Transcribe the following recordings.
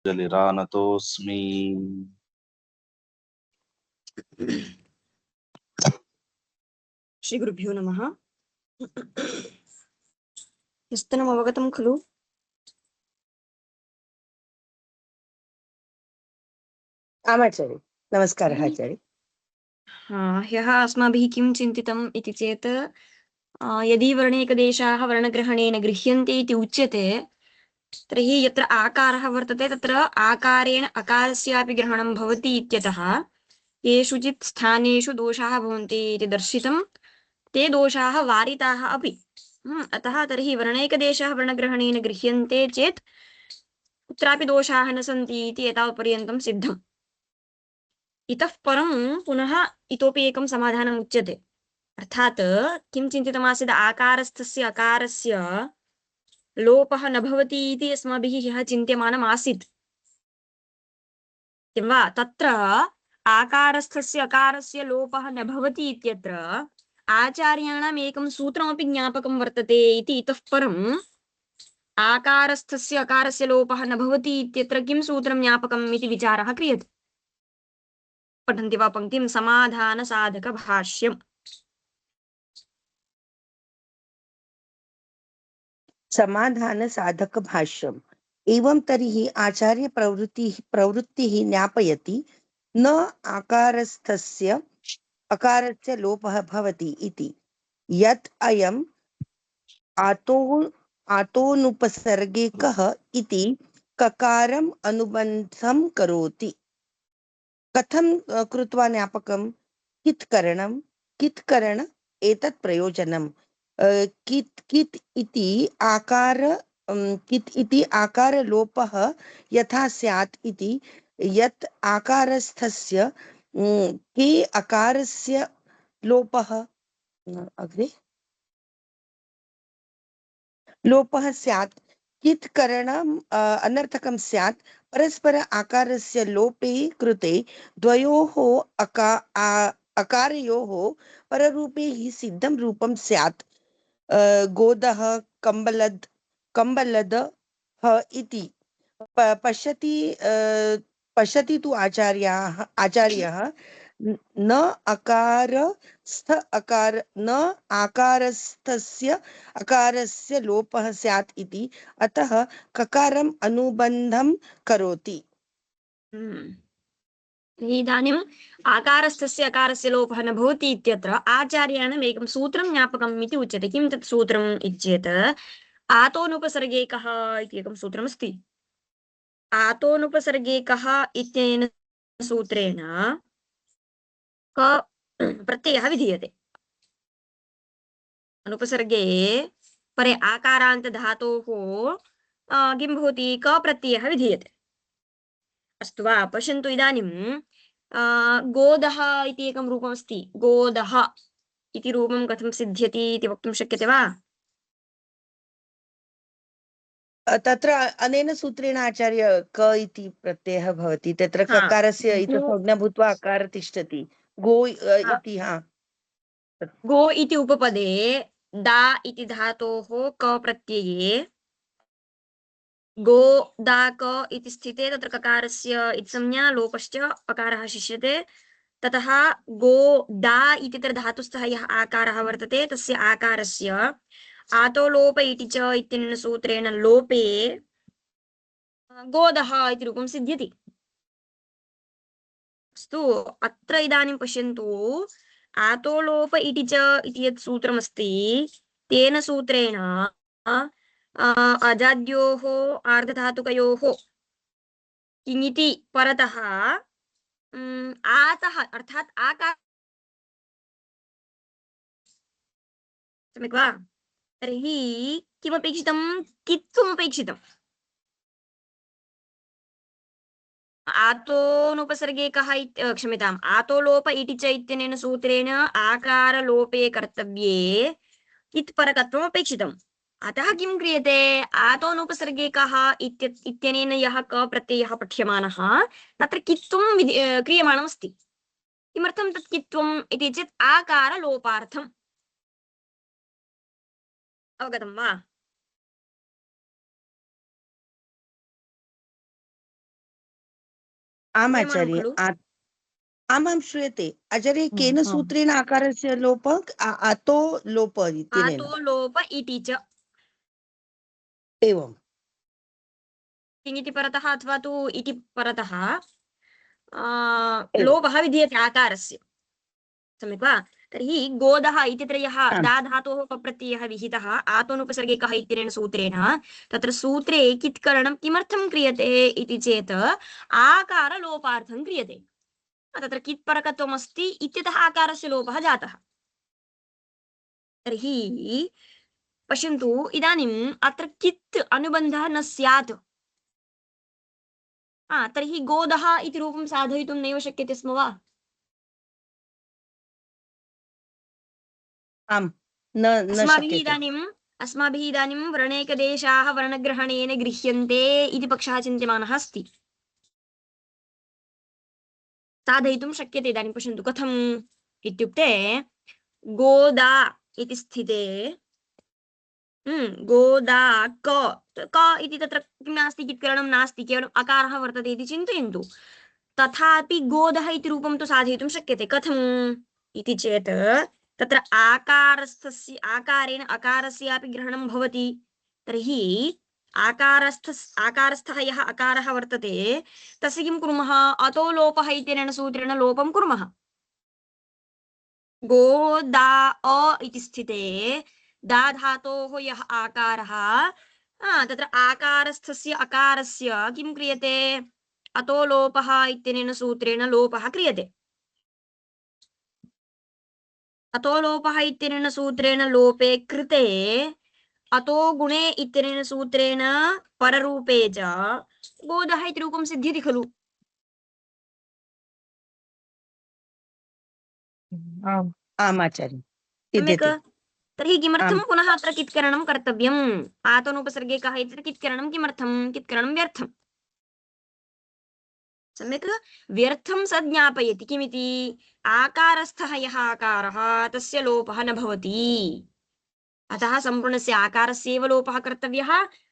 जलिरानतोऽस्मि। श्री गुरुभ्यो नमः। ह्यस्तनम् अवगतं खलु? आचार्य नमस्कारः आचार्य। ह्यः अस्माभिः किं चिन्तितम् इति चेत् यदि वर्णेकदेशाः वर्णग्रहणेन गृह्यन्ते इति उच्यते तर्हि यत्र आकारः वर्तते तत्र आकारेण अकारस्यापि ग्रहणं भवति इत्यतः येषुचित् स्थानेषु दोषाः भवन्ति इति दर्शितं ते दोषाः वारिताः अपि। अतः तर्हि वर्णैकदेशः वर्णग्रहणेन गृह्यन्ते चेत् कुत्रापि दोषाः न सन्ति इति एतावत्पर्यन्तं सिद्धम्। इतः परं पुनः इतोपि एकं समाधानम् उच्यते। अर्थात् किं चिन्तितमासीत्, आकारस्थस्य अकारस्य लोपः न भवति इति अस्माभिः ह्यः चिन्त्यमानम् आसीत् किं वा? तत्र आकारस्थस्य अकारस्य लोपः न भवति इत्यत्र आचार्याणाम् एकं सूत्रमपि ज्ञापकं वर्तते इति इतः परम् आकारस्थस्य अकारस्य लोपः न भवति इत्यत्र किं सूत्रं ज्ञापकम् इति विचारः क्रियते। पठन्ति वा पङ्क्तिं? समाधानसाधकभाष्यम्। समाधानसाधकभाष्यम्। एवं तर्हि आचार्य प्रवृत्तिः ज्ञापयति न आकारस्थस्य अकारस्य लोपः भवति इति। यत् अयम् आतोनुपसर्गे कः इति ककारम् अनुबन्धं करोति। कथं कृत्वा ज्ञापकं? कित्करण एतत् प्रयोजनम्। कित् इति आकारलोपः यथा स्यात् इति। यत् आकारस्थस्य के अकारस्य लोपः अग्रे लोपः स्यात्। कित्करणम् अनर्थकं स्यात्। परस्पर आकारस्य लोपे कृते द्वयोः अकारयोः पररूपे हि सिद्धं रूपं स्यात्। गोदः कम्बलद इति पश्यति तु आचार्यः न आकारस्थस्य अकारस्य लोपः स्यात् इति। अतः ककारम् अनुबन्धं करोति। इदानीम् आकारस्थस्य अकारस्य लोपः न भवति इत्यत्र आचार्याणाम् एकं सूत्रं ज्ञापकम् इति उच्यते। किं तत् सूत्रम् इत्येत् आतोनुपसर्गे कः इति एकं सूत्रमस्ति। आतोनुपसर्गे कः इत्यनेन सूत्रेण क प्रत्ययः विधीयते। अनुपसर्गे परे आकारान्त धातोः किं भवति? क प्रत्ययः विधीयते। अस्तु वा? पश्यन्तु इदानीं गोदः इति एकं रूपमस्ति। गोदः इति रूपं कथं सिद्ध्यति इति वक्तुं शक्यते वा? तत्र अनेन सूत्रेण आचार्य क इति प्रत्ययः भवति। तत्र ककारस्य संज्ञा भूत्वा अकार तिष्ठति। गो इति गो इति उपपदे दा इति धातोः क प्रत्यये गो दा क इति स्थिते तत्र ककारस्य इति संज्ञा लोपश्च अकारः शिष्यते। ततः गो डा इति तत्र धातुस्थः यः आकारः वर्तते तस्य आकारस्य आतो लोप इति च इत्यनेन सूत्रेण लोपे गोदः इति रूपं सिद्ध्यति। अस्तु, अत्र इदानीं पश्यन्तु आतो लोप इति च इति यत् सूत्रमस्ति तेन सूत्रेण अजाद्योः आर्धधातुकयोः किङिति परतः आतः अर्थात् आकार सम्यक् वा? तर्हि किमपेक्षितं? कित्वमपेक्षितम्। आतोनुपसर्गे कः क्षम्यताम्, आतोलोप इति च इत्यनेन सूत्रेण आकारलोपे कर्तव्ये कित्परकत्वम् अपेक्षितम्। अतः किं क्रियते? आतोनुपसर्गे कः इत्यनेन यः क प्रत्ययः पठ्यमानः तत्र कित्वं क्रियमाणमस्ति। किमर्थं तत् कित्वम् इति चेत् आकारलोपार्थम्। अवगतं वा? आम् श्रूयमाणं आचार्य खलु? आमां श्रूयते आचार्य हम्म, केन हम्म। सूत्रेण आकारस्य लोप अतो लोप इत्यनेन आतो लोप इति च एवम् किङिति परतः अथवा तु इति परतः एवम् लोपः विधीयते आकारस्य। सम्यक् वा? तर्हि गोदः इत्यत्र यः आम् दा धातोः प्रत्ययः विहितः आतोनुपसर्गे कः इत्यनेन सूत्रेण तत्र सूत्रे कित्करणं किमर्थं क्रियते इति चेत् आकारलोपार्थं क्रियते। तत्र कित्परकत्वमस्ति इत्यतः आकारस्य लोपः जातः। तर्हि पश्यन्तु इदानीम् अत्र कित् अनुबन्धः न स्यात्। तर्हि गोदः इति रूपं साधयितुं नैव शक्यते स्म वा? आम् न शक्यते अस्माभिः इदानीं वर्णैकदेशाः वर्णग्रहणेन गृह्यन्ते इति पक्षः चिन्त्यमानः अस्ति। साधयितुं शक्यते। इदानीं पश्यन्तु कथम् इत्युक्ते गोदा इति स्थिते गोदा क क इति तत्र किं नास्ति, कित्करणं नास्ति, केवलम् अकारः वर्तते इति चिन्तयन्तु। तथापि गोदः इति रूपं तु साधयितुं शक्यते। कथम् इति चेत् तत्र आकारेण अकारस्यापि ग्रहणं भवति। तर्हि आकारस्थः यः अकारः वर्तते तस्य किं कुर्मः? अतो लोपः इत्यनेन सूत्रेण लोपं कुर्मः। गोदा अ इति स्थिते दा धातोः यः आकारः तत्र आकारस्थस्य अकारस्य किं क्रियते? अतो लोपः इत्यनेन सूत्रेण लोपः क्रियते। अतो लोपः इत्यनेन सूत्रेण लोपे कृते अतो गुणे इत्यनेन सूत्रेण पररूपे च गोदः इति रूपं सिद्ध्यति खलु? आम् आम् आचार्य सम्यक्। सिद्ध्यति तर्हि किमर्थं आम् पुनः अत्र कित्करणं कर्तव्यम्? आतनुपसर्गे कः इति कित्करणं किमर्थं? कित्करणं व्यर्थम्। सम्यक् व्यर्थं स ज्ञापयति। किमिति? आकारस्थः यः आकारः तस्य लोपः न भवति, अतः सम्पूर्णस्य आकारस्य एव लोपः कर्तव्यः,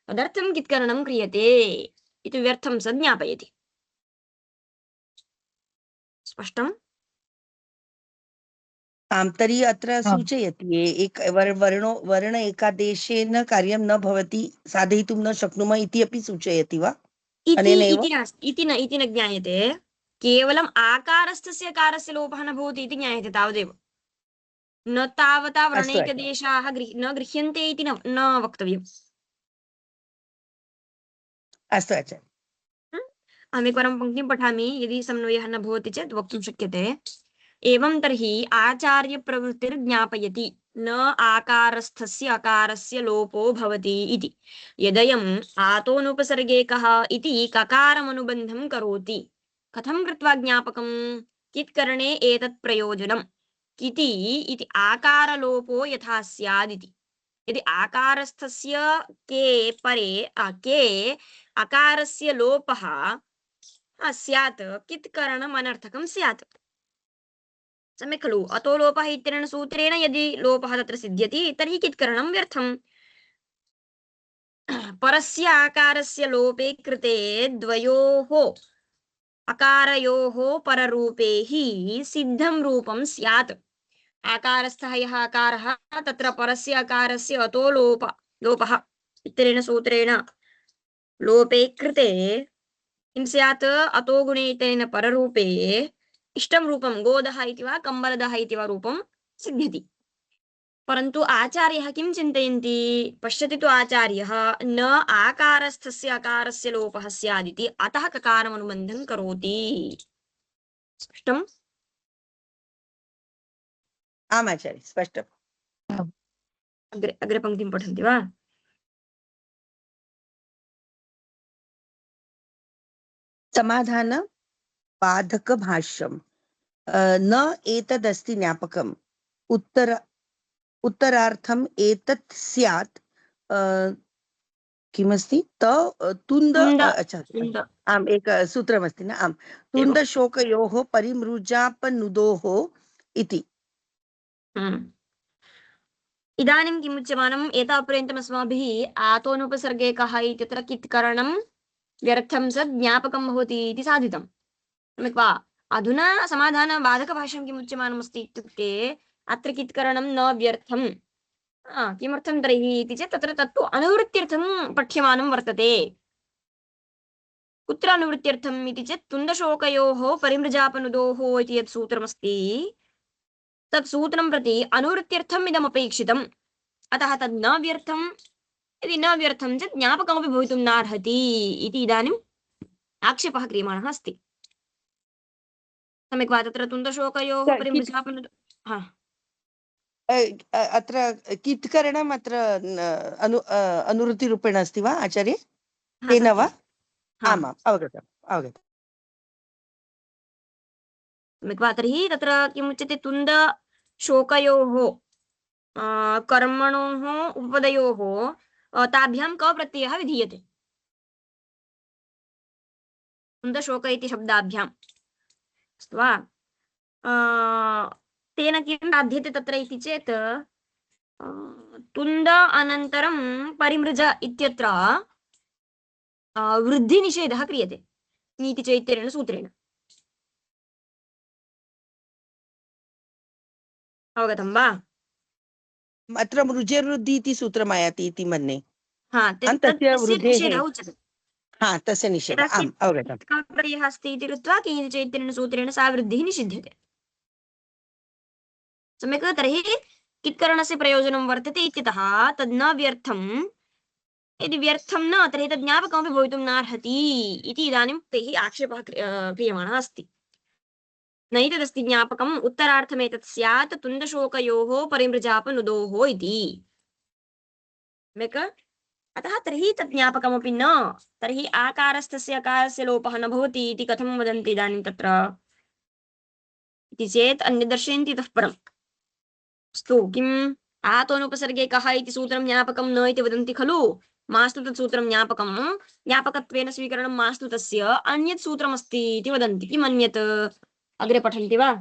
तदर्थं कित्करणं क्रियते इति व्यर्थं स ज्ञापयति। स्पष्टम्? आम् तर्हि अत्र आम् सूचयति वर्ण एकादेशेन कार्यं न भवति, साधयितुं न शक्नुमः इति अपि सूचयति वा अनेन एव? इति न ज्ञायते। केवलम् आकारस्थस्य कारस्य लोपः न भवति इति ज्ञायते तावदेव। न तावता अस्तु आचार्य व्रणैकदेशाः न गृह्यन्ते इति न वक्तव्यम्। अस्तु आचार्य अहमेकवारं पङ्क्तिं पठामि, यदि समन्वयः न भवति चेत् वक्तुं शक्यते। एवं तर्हि आचार्यप्रवृत्तिर्ज्ञापयति न आकारस्थस्य अकारस्य लोपो भवति इति। यदयम् आतोनुपसर्गे कः इति ककारमनुबन्धं करोति। कथं कृत्वा ज्ञापकम्? कित्करणे एतत् प्रयोजनम् किति इति आकारलोपो यथा स्यादिति। यदि आकारस्थस्य के परे के अकारस्य लोपः स्यात् कित्करणम् अनर्थकं स्यात्। सम्यक् खलु? अतो लोपः इत्यनेन सूत्रेण यदि लोपः तत्र सिद्ध्यति तर्हि कित्करणं व्यर्थम्। परस्य आकारस्य लोपे कृते द्वयोः अकारयोः पररूपे हि सिद्धं रूपं स्यात्। आकारस्थः यः आकारः तत्र परस्य अकारस्य अतो लोपः इत्यनेन सूत्रेण लोपे कृते किं स्यात्? अतो गुणे इत्यनेन पररूपे इष्टं रूपं गोदः इति वा कम्बलदः इति वा रूपं सिद्ध्यति। परन्तु आचार्यः किं चिन्तयन्ति? पश्यति तु आचार्यः न आकारस्थस्य अकारस्य लोपः स्यादिति, अतः ककारमनुबन्धं करोति। स्पष्टम्? आम् आचार्य स्पष्टम् आम् अग्रे पङ्क्तिं पठन्ति वा? समाधान बाधकभाष्यम् न एतदस्ति ज्ञापकम् उत्तरार्थम् एतत् स्यात् किमस्ति तुन्द अच्छा तुन्द आम् एक सूत्रमस्ति न आम् एवं। तुन्दशोकयोः परिमृजापनुदोः इति। इदानीं किम् उच्यमानम्? एतावत्पर्यन्तम् अस्माभिः आतोनुपसर्गे कः इत्यत्र कित्करणं व्यर्थं स ज्ञापकं भवति इति साधितम्। सम्यक् वा? अधुना समाधानबाधकभाष्यं किम् उच्यमानमस्ति इत्युक्ते अत्र कित्करणं न व्यर्थम्। किमर्थं तर्हि इति चेत् तत्र तत्तु अनुवृत्त्यर्थं पठ्यमानं वर्तते। कुत्र अनुवृत्त्यर्थम् इति चेत् तुन्दशोकयोः परिमृजापनुदोः इति यत् सूत्रमस्ति तत् सूत्रं प्रति अनुवृत्त्यर्थम् इदमपेक्षितम्। अतः तद् न व्यर्थम्। यदि न व्यर्थं चेत् ज्ञापकमपि भवितुं नार्हति इति इदानीम् आक्षेपः क्रियमाणः अस्ति। सम्यक् वा? तत्र तुन्दशोकयोः कित् परिमृजापनुदो अत्र कित्करणम् अत्र अनुवृत्तिरूपेण अस्ति वा आचार्य? तेन वा? सत्यम्। आमाम्, अवगतम् अवगतम्। सम्यक् वा? तर्हि तत्र किमुच्यते तुन्दशोकयोः कर्मणोः उपपदयोः ताभ्यां क प्रत्ययः विधीयते। तुन्दशोक इति शब्दाभ्याम्, अस्तु वा? तेन किं साध्यते तत्र इति चेत् तुन्द अनन्तरं परिमृज इत्यत्र वृद्धिनिषेधः क्रियते नीतिचैतन्येन सूत्रेण। अवगतं वा? अत्र मृजेर्वृद्धि इति सूत्रमायाति इति मन्ये। तस्य तस्य वृद्धेः निषेधः उच्यते। तस्य निषेधः, यदा आम् अवगतम्। प्रत्ययः अस्ति इति कृत्वा नीतिचैतन्येन सूत्रेण सा वृद्धिः निषिध्यते। सम्यक्। तर्हि कित्करणस्य प्रयोजनं वर्तते इत्यतः तद् न व्यर्थम्। यदि व्यर्थं न तर्हि तद् ज्ञापकमपि भवितुं नार्हति इति इदानीं तैः आक्षेपः क्रियमाणः अस्ति। नैतदस्ति ज्ञापकम्, उत्तरार्थमेतत् स्यात् तुन्दशोकयोः परिमृजापनुदोः इति। सम्यक्। अतः तर्हि तत् ज्ञापकमपि न। तर्हि आकारस्थस्य अकारस्य लोपः न भवति इति कथं वदन्ति इदानीं तत्र इति चेत् अन्यत् दर्शयन्ति इतः परम्। अस्तु, किम् आतोनुपसर्गे कः इति सूत्रं ज्ञापकं न इति वदन्ति खलु। मास्तु तत् सूत्रं ज्ञापकं, ज्ञापकत्वेन स्वीकरणं मास्तु तस्य, अन्यत् सूत्रमस्ति इति वदन्ति। किम् अन्यत्? अग्रे पठन्ति वा?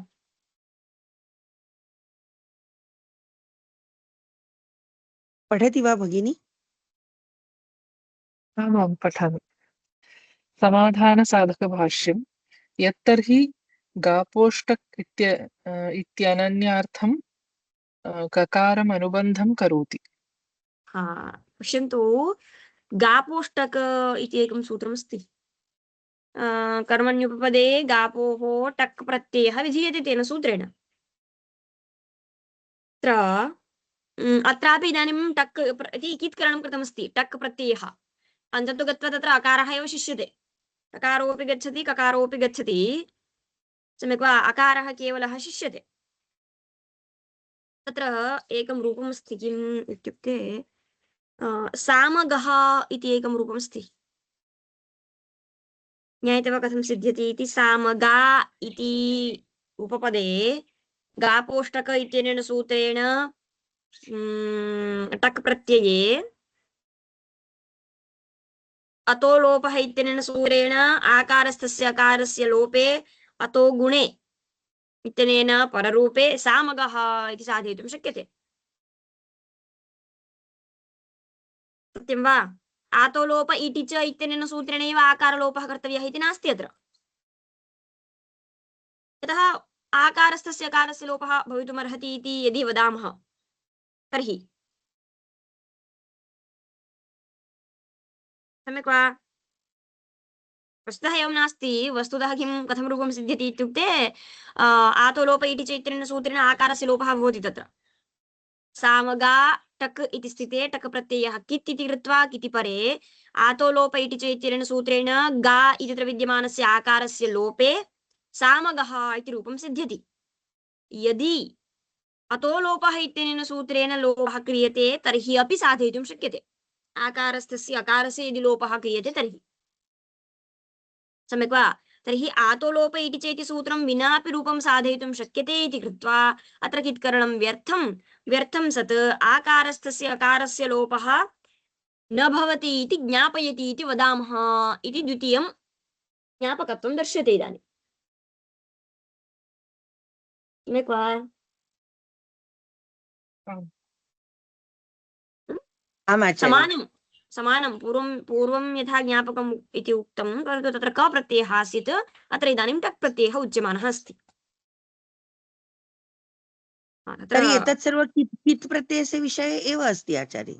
पठति वा भगिनी? आमां पठामि। समाधानसाधकभाष्यं यत्तर्हि गापोष्टक् इत्यनन्यार्थं ककारम् अनुबन्धं करोति। पश्यन्तु, गापोष्टक इति एकं सूत्रमस्ति। कर्मण्युपपदे गापोः टक् प्रत्ययः विधीयते तेन सूत्रेण। अत्रापि इदानीं टक् इति कित्करणं कृतमस्ति। टक् प्रत्ययः अन्ततो गत्वा तत्र अकारः एव शिष्यते। टकारोऽपि गच्छति ककारोऽपि गच्छति। सम्यक् वा? अकारः केवलः शिष्यते। तत्र एकं रूपमस्ति। किम् इत्युक्ते सामगः इति एकं रूपमस्ति। ज्ञायते वा कथं सिद्ध्यति इति? सामगा इति उपपदे गापोष्टक इत्यनेन सूत्रेण टक् प्रत्यये अतो लोपः इत्यनेन सूत्रेण आकारस्थस्य अकारस्य लोपे अतो गुणे इत्यनेन पररूपे सामगः इति साधयितुं शक्यते। सत्यं वा? आतो लोप इति च इत्यनेन सूत्रेण एव आकारलोपः कर्तव्यः इति नास्ति अत्र। यतः आकारस्थस्य अकारस्य लोपः भवितुमर्हति इति यदि वदामः तर्हि सम्यक् वा? वस्तुतः एवं नास्ति। वस्तुतः किं कथं रूपं सिद्ध्यति इत्युक्ते आतो लोप इति च इत्यनेन सूत्रेण आकारस्य लोपः भवति तत्र। सामगा टक् इति स्थिते टक् प्रत्ययः कित् इति कृत्वा किति परे आतो लोप इति च इत्यनेन सूत्रेण गा इत्यत्र विद्यमानस्य आकारस्य लोपे सामगः इति रूपं सिद्ध्यति। यदि अतो लोपः इत्यनेन सूत्रेण लोपः क्रियते तर्हि अपि साधयितुं शक्यते। आकारस्थस्य अकारस्य यदि लोपः क्रियते तर्हि। सम्यक् वा? तर्हि आतो लोप इति चेति सूत्रं विनापि रूपं साधयितुं शक्यते इति कृत्वा अत्र कित्करणं व्यर्थं सत् आकारस्थस्य अकारस्य लोपः न भवति इति ज्ञापयति इति वदामः इति द्वितीयं ज्ञापकत्वं दर्श्यते इदानीं। सम्यक् वा? आम् आचार्य। समानं पूर्वं पूर्वं यथा ज्ञापकम् इति उक्तं परन्तु तत्र क प्रत्ययः आसीत् अत्र इदानीं टक् प्रत्ययः उच्यमानः अस्ति तत्र तर्हि एतत् सर्वं कित् प्रत्ययस्य विषये एव अस्ति आचार्य।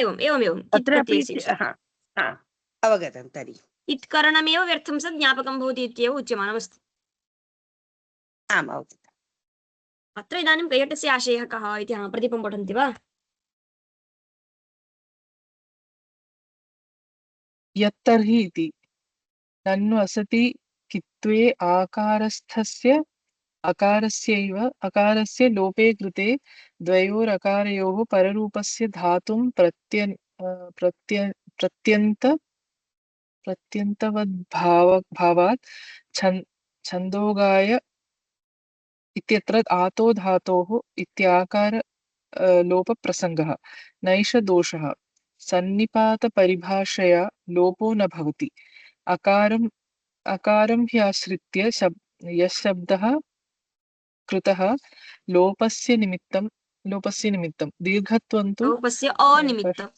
एवमेवं कित् अत्रापि प्रत्ययस्य विषये अवगतं तर्हि। इत्करणमेव व्यर्थं सत् ज्ञापकं भवति इत्येव उच्यमानमस्ति। आम् अवगतम्। अत्र इदानीं कैयटस्य आशयः कः इति प्रदीपं पठन्ति वा? यत्तर्हि इति ननु असति कित्वे आकारस्थस्य अकारस्यैव अकारस्य लोपे कृते द्वयोरकारयोः पररूपस्य धातुं प्रत्यन्तवद्भावात् छन्दोगाय इत्यत्र आतो धातोः इत्याकार लोपप्रसङ्गः नैष दोषः सन्निपातपरिभाषया लोपो न भवति। अकारं ह्याश्रित्य यः शब्दः कृतः लोपस्य निमित्तं दीर्घत्वं तु लोपस्य अनिमित्तं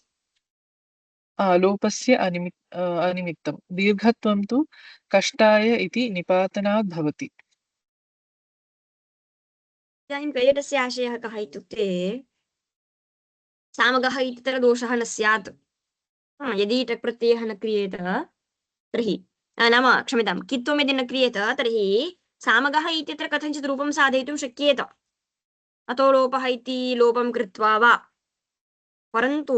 लोपस्य अनिमित्तं दीर्घत्वं तु कष्टाय इति निपातनात् भवति। इदानीं कैयटस्य आशयः कः इत्युक्ते सामगः इत्यत्र दोषः न स्यात् यदि टक् प्रत्ययः न क्रियेत तर्हि नाम क्षम्यतां कित्वं यदि न क्रियेत तर्हि सामगः इत्यत्र कथञ्चित् रूपं साधयितुं शक्येत अतो लोपः इति लोपं कृत्वा वा परन्तु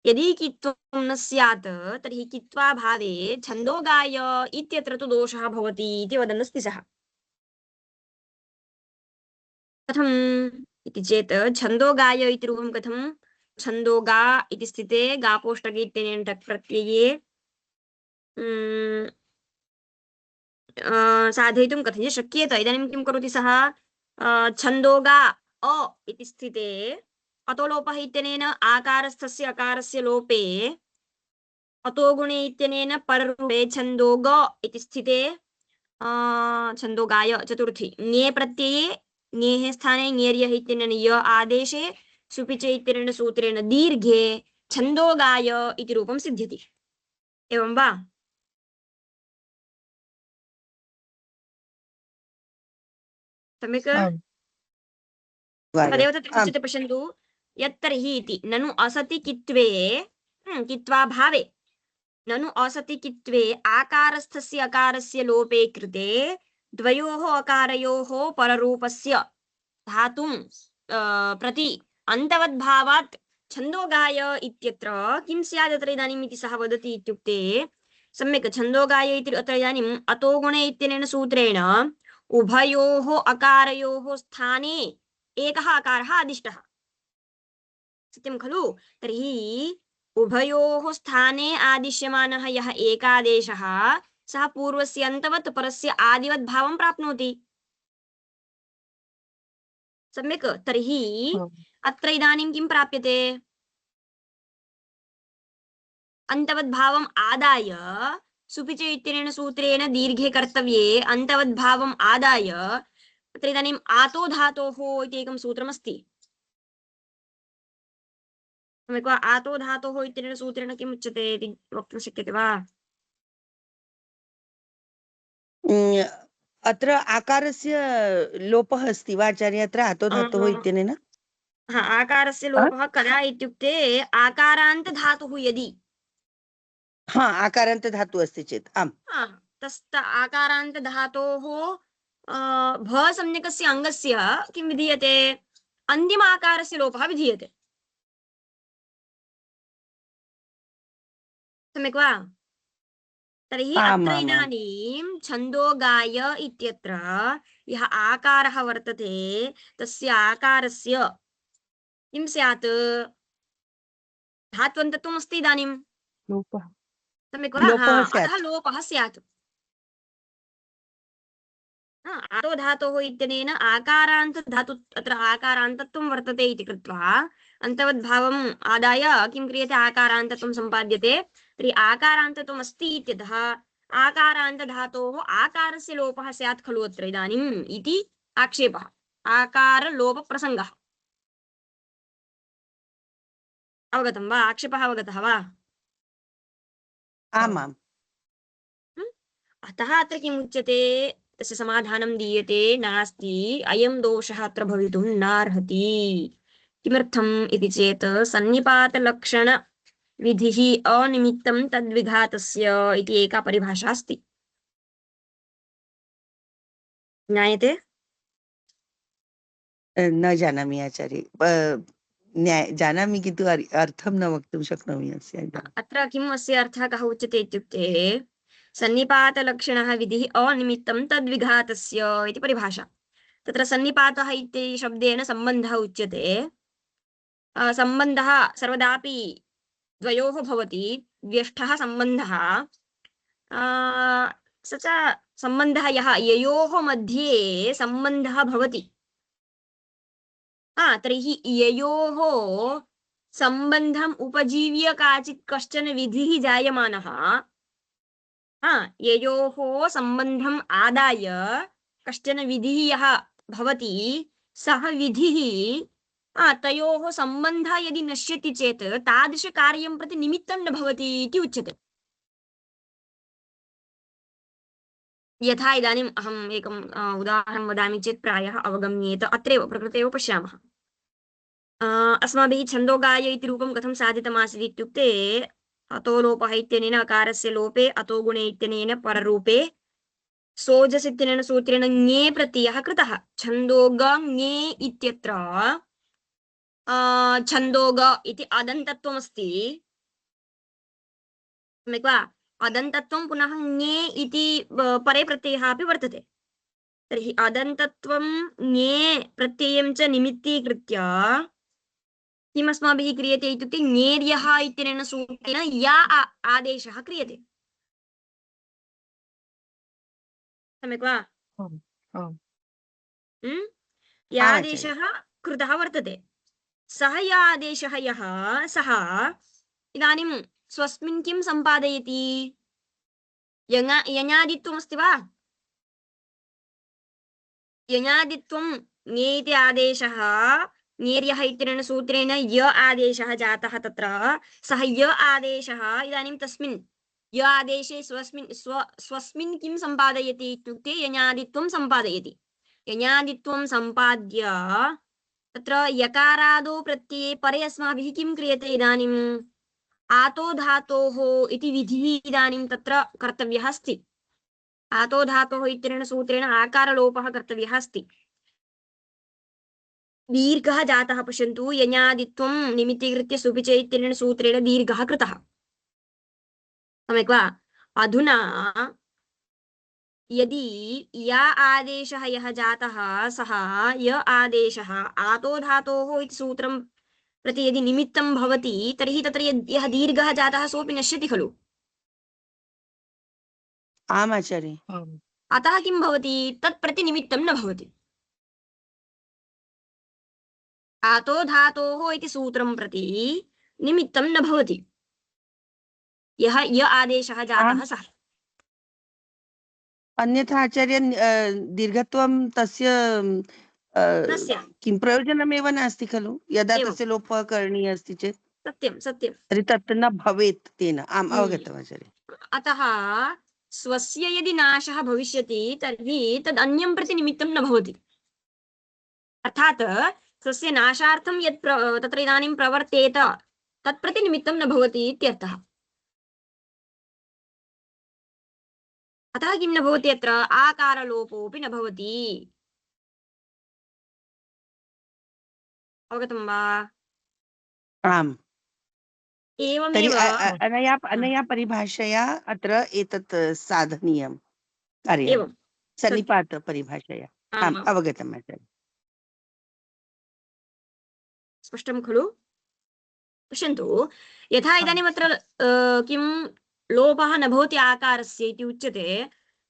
यदि कित्वं न स्यात् तर्हि कित्वा भावे छन्दोगाय इत्यत्र तु दोषः भवति इति वदन्नस्ति सः। कथम् इति चेत् छन्दोगाय इति रूपं कथं छन्दोगा इति स्थिते गापोष्टके इत्यनेन टक् प्रत्यये साधयितुं कथञ्चित् शक्येत। इदानीं किं करोति सः छन्दोगा अ इति स्थिते अतो लोपः इत्यनेन आकारस्थस्य अकारस्य लोपे अतो गुणे इत्यनेन पररूपे छन्दोग इति स्थिते छन्दोगाय चतुर्थी ङे प्रत्यये ङेः स्थाने ङेर्यः इत्यनेन य आदेशे सुपिच इत्यनेन सूत्रेण दीर्घे छन्दोगाय इति रूपं सिद्ध्यति। एवं वा? सम्यक्? तदेव तत्र उच्यते पश्यन्तु यत्तर्हि इति ननु असति कित्वे कित्वा भावे ननु असति कित्वे आकारस्थस्य अकारस्य लोपे कृते द्वयोः अकारयोः पररूपस्य धातुं प्रति अन्तवद्भावात् छन्दोगाय इत्यत्र किं स्यात् अत्र इदानीम् इति सः वदति इत्युक्ते सम्यक् छन्दोगाय इति अत्र इदानीम् अतो गुणे इत्यनेन सूत्रेण उभयोः अकारयोः स्थाने एकः अकारः आदिष्टः सत्यं खलु तर्हि उभयोः स्थाने आदिश्यमानः यः एकादेशः सः पूर्वस्य अन्तवत् परस्य आदिवत् भावं प्राप्नोति सम्यक् तर्हि अत्र इदानीं किं प्राप्यते अन्तवद्भावम् आदाय सुपिच इत्यनेन सूत्रेण दीर्घे कर्तव्ये अन्तवद्भावम् आदाय अत्र इदानीम् आतो धातोः इति एकं सूत्रमस्ति सम्यक् वा आतो धातोः इत्यनेन सूत्रेण किम् उच्यते इति वक्तुं शक्यते वा अत्र आकारस्य लोपः अस्ति वा आचार्य अत्र आतो धातोः इत्यनेन आकारस्य लोपः कदा इत्युक्ते आकारान्त धातुः यदि आकारान्त धातुः अस्ति चेत् आम् तस्त आकारान्त धातोः भ सम्यकस्य अङ्गस्य किं विधीयते अन्तिम आकारस्य लोपः विधीयते सम्यक् वा तर्हि अत्र इदानीं छन्दोगाय इत्यत्र यः आकारः वर्तते तस्य आकारस्य किं स्यात् धात्वन्तत्वम् अस्ति इदानीं लोपः सम्यक् वा अतः लोपः स्यात् आतो धातोः इत्यनेन आकारान्त धातु अत्र आकारान्तत्वं वर्तते इति कृत्वा अन्तवद्भावम् आदाय किं क्रियते आकारान्तत्वं सम्पाद्यते तर्हि आकारान्तत्वम् अस्ति इत्यतः आकारान्तधातोः आकारस्य लोपः स्यात् खलु अत्र इदानीम् इति आक्षेपः आकारलोपप्रसङ्गः अवगतं वा? आक्षेपः अवगतः वा? आमाम् अतः अत्र किम् उच्यते, तस्य समाधानं दीयते, नास्ति, अयं दोषः अत्र भवितुं नार्हति। किमर्थम् इति चेत् सन्निपातलक्षण विधिः अनिमित्तं तद्विघातस्य इति एका परिभाषा अस्ति। ज्ञायते? न जानामि आचार्य जानामि किन्तु अर्थं न वक्तुं शक्नोमि अस्य। अत्र किम् अस्य अर्थः कः उच्यते इत्युक्ते सन्निपातलक्षणः विधिः अनिमित्तं तद्विघातस्य इति परिभाषा। तत्र सन्निपातः इति शब्देन सम्बन्धः उच्यते। सम्बन्धः सर्वदापि द्वयोः भवति, व्यष्टः सम्बन्धः। स च सम्बन्धः ययोः मध्ये सम्बन्धः भवति, तर्हि ययोः सम्बन्धम् उपजीव्य कश्चन विधिः जायमानः, ययोः सम्बन्धम् आदाय कश्चन विधिः यः भवति, सः विधिः तयोः सम्बन्धः यदि नश्यति चेत् तादृशकार्यं प्रति निमित्तं न भवति इति उच्यते। यथा इदानीम् अहम् एकम् उदाहरणं वदामि चेत् प्रायः अवगम्येत। अत्रैव प्रकृतेव पश्यामः। अस्माभिः छन्दोगाय इति रूपं कथं साधितमासीत् इत्युक्ते अतो लोपः इत्यनेन अकारस्य लोपे, अतो गुणे इत्यनेन पररूपे, सोजस् इत्यनेन सूत्रेण ङे प्रत्ययः कृतः। छन्दोग ङे इत्यत्र छन्दोग इति अदन्तत्वमस्ति, सम्यक् वा? अदन्तत्वं पुनः ङे इति परे प्रत्ययः अपि वर्तते। तर्हि अदन्तत्वं ङे प्रत्ययं च निमित्तीकृत्य किम् अस्माभिः क्रियते इत्युक्ते ङेर्यः इत्यनेन सूत्रेण या आदेशः क्रियते, सम्यक् वा? या आदेशः कृतः वर्तते, सः या आदेशः यः, सः इदानीं स्वस्मिन् किं सम्पादयति? यङादित्वमस्ति वा? यङादित्वं ङे इति आदेशः ङेर्यः इत्यनेन सूत्रेण य आदेशः जातः, तत्र सः य आदेशः इदानीं तस्मिन् य आदेशे स्वस्मिन् किं सम्पादयति इत्युक्ते यङादित्वं सम्पादयति। यङादित्वं सम्पाद्य तत्र यकारादौ प्रत्यये परे अस्माभिः किं क्रियते? इदानीम् आतो धातोः इति विधिः इदानीं तत्र कर्तव्यः अस्ति। आतो धातोः इत्यनेन सूत्रेण आकारलोपः कर्तव्यः अस्ति। दीर्घः जातः, पश्यन्तु, यञादित्वं निमित्तीकृत्य सुपिचे इत्यनेन सूत्रेण दीर्घः कृतः, सम्यक् वा? अधुना यदि या आदेशः यः जातः, सः य आदेशः आतो धातोः इति सूत्रं प्रति यदि निमित्तं भवति, तर्हि तत्र यः दीर्घः जातः सोऽपि नश्यति खलु? आम् आचार्य। अतः किं भवति? तत् प्रति निमित्तं न भवति। आतो धातोः इति सूत्रं प्रति निमित्तं न भवति। यः य आदेशः जातः सः। अन्यथा आचार्य दीर्घत्वं तस्य किं प्रयोजनमेव नास्ति खलु, यदा तस्य लोपः करणीयः अस्ति चेत्। सत्यं सत्यं। तर्हि तत् न भवेत् तेन। आम्, अवगतम् आचार्य। अतः स्वस्य यदि नाशः भविष्यति तर्हि तद् अन्यं प्रति निमित्तं न भवति। अर्थात् स्वस्य नाशार्थं यत् तत्र इदानीं प्रवर्तेत तत् प्रति निमित्तं न भवति इत्यर्थः। अतः किं न भवति? अत्र आकारलोपोऽपि न भवति। अवगतं वा? आम्। एवमेव अनया परिभाषया अत्र एतत् साधनीयं कार्यं, सन्निपात परिभाषया। आम्, अवगतम् आचार्य। स्पष्टं खलु? पश्यन्तु, यथा इदानीम् अत्र किं लोपः न भवति आकारस्य इति उच्यते,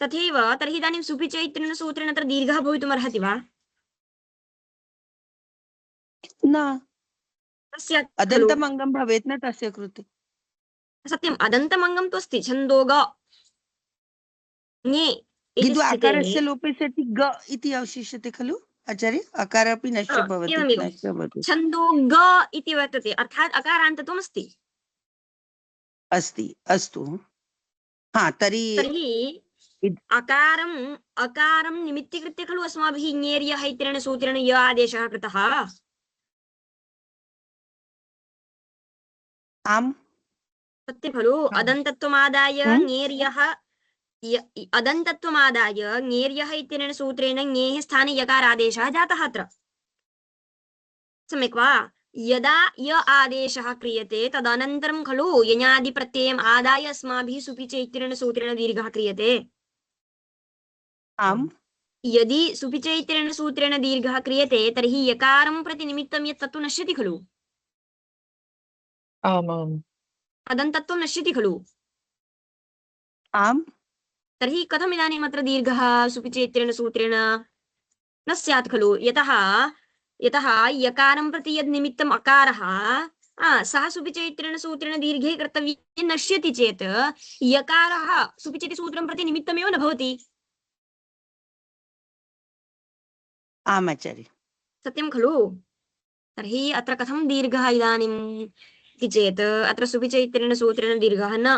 तथैव तर्हि इदानीं सुपिच इत्यनेन सूत्रेण अत्र दीर्घः भवितुमर्हति वा? न, तस्य अदन्तमङ्गं भवेत् न तस्य कृते। सत्यम्, अदन्तमङ्गं तु अस्ति, छन्दोग ङे इति आकारस्य लोपे सति ग इति अवशिष्यते खलु? आचार्य अकार अपि नश्य हा, भवति एवमेवं नश्य भवति छन्दो ग इति वर्तते अर्थात् अकारान्तत्वमस्ति। अस्ति अस्तु हा तर्हि तर्हि इद्- अकारम् अकारं निमित्तीकृत्य खलु अस्माभिः ङेर्यः इत्यनेन सूत्रेण य आदेशः कृतः। आम् सत्यं खलु आम् अदन्तत्वमादाय हम्म? ङेर्यः अदन्तत्वमादाय ङेर्यः इत्यनेन सूत्रेण ङेः स्थाने यकारादेशः जातः अत्र। सम्यक् वा? यदा य आदेशः क्रियते तदनन्तरं खलु यञादिप्रत्ययम् आदाय अस्माभिः सुपिच इत्यनेन सूत्रेण दीर्घः क्रियते। आम् यदि सुपिच इत्यनेन सूत्रेण दीर्घः क्रियते तर्हि यकारं प्रति निमित्तं यत् तत्तु नश्यति खलु। आमाम् अदन्तत्वं नश्यति खलु। आम् तर्हि कथम् इदानीम् अत्र दीर्घः सुपिच इत्यनेन सूत्रेण न स्यात् खलु। यतः यतः यकारं प्रति यद् निमित्तम् अकारः सः सुपिच इत्यनेन सूत्रेण दीर्घे कर्तव्ये नश्यति चेत् यकारः सुपिच इति सूत्रं प्रति निमित्तमेव न भवति। आम् आचार्य सत्यं खलु। तर्हि अत्र कथं दीर्घः इदानीम् इति चेत् अत्र सुपिच इत्यनेन सूत्रेण दीर्घः न।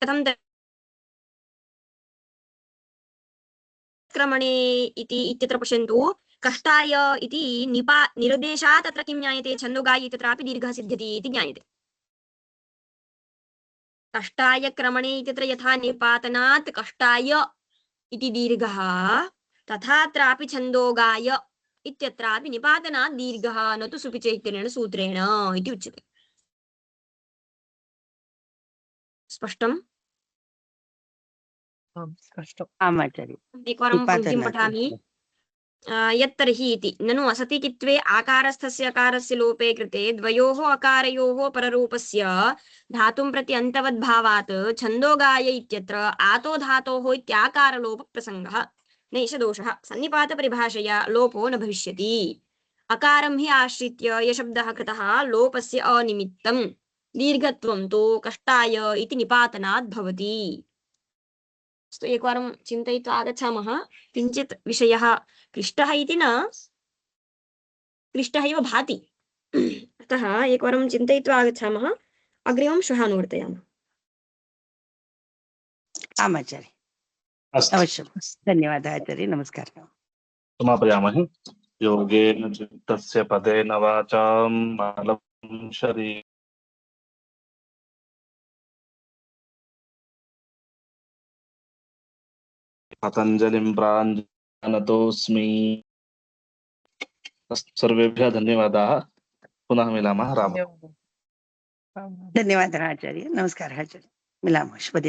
कथं क्रमणे इति इत्यत्र पश्यन्तु कष्टाय इति निरुद्देशात् अत्र किं ज्ञायते छन्दोगाय इत्यत्रापि दीर्घः सिद्ध्यति इति ज्ञायते। कष्टाय क्रमणे इत्यत्र यथा निपातनात् कष्टाय इति दीर्घः तथात्रापि छन्दोगाय इत्यत्रापि निपातनात् दीर्घः न तु सुपिच इत्यनेन सूत्रेण इति उच्यते। स्पष्टम्? आम् स्पष्टम् आम् आचार्य एकवारं पङ्क्तिं निपातनात् पठामि। यत्तर्हि इति ननु असतिकित्वे आकारस्थस्य अकारस्य लोपे कृते द्वयोः अकारयोः पररूपस्य धातुं प्रति अन्तवद्भावात् छन्दोगाय इत्यत्र आतो धातोः इत्याकारलोपप्रसङ्गः नैष दोषः सन्निपातपरिभाषया लोपो न भविष्यति। अकारं हि आश्रित्य यशब्दः कृतः लोपस्य अनिमित्तं दीर्घत्वं तु कष्टाय इति निपातनात् भवति। अस्तु एकवारं चिन्तयित्वा आगच्छामः। किञ्चित् विषयः क्लिष्टः इति न क्लिष्टः इव भाति। अतः एकवारं चिन्तयित्वा आगच्छामः। अग्रिमं श्वः अनुवर्तयामः। आम् आचार्य अस्तु अवश्यं धन्यवादः आचार्य नमस्कारः समापयामहे। योगेन चित्तस्य पदेन वाचां मलं शरीरं पतञ्जलिं प्राञ्जनतोऽस्मि। सर्वेभ्यः धन्यवादाः। पुनः मिलामः। राम धन्यवादः आम् धन्यवादः आचार्य नमस्कारः आचार्य मिलामः शुभदिनं